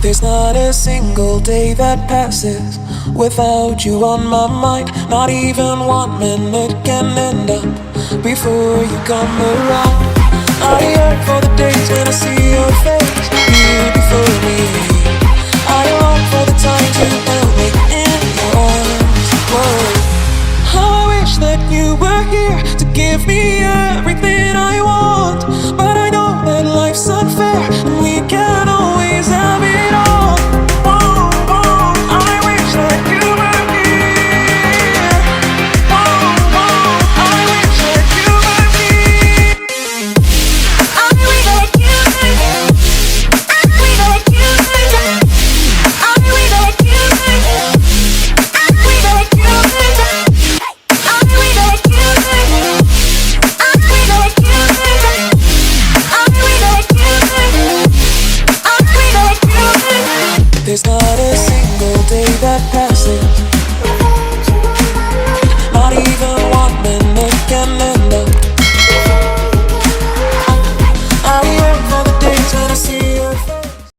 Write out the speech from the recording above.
There's not a single day that passes without you on my mind. Not even 1 minute can end up before you come around. I yearn for the days when I see your face, you before me. I long for the times you held me in your arms. Whoa. How I wish that you were here to give me everything I want, but I know that life's unfair and we can't always have it all. Whoa, whoa, I wish that you were here. Whoa, whoa, I wish that you were here. I wish that you were here. I wish that you were here. I wish that you were here. I wish that you were here. I wish that you were here. I wish that you were here. I wish that you were here. I wish that you were here. There's not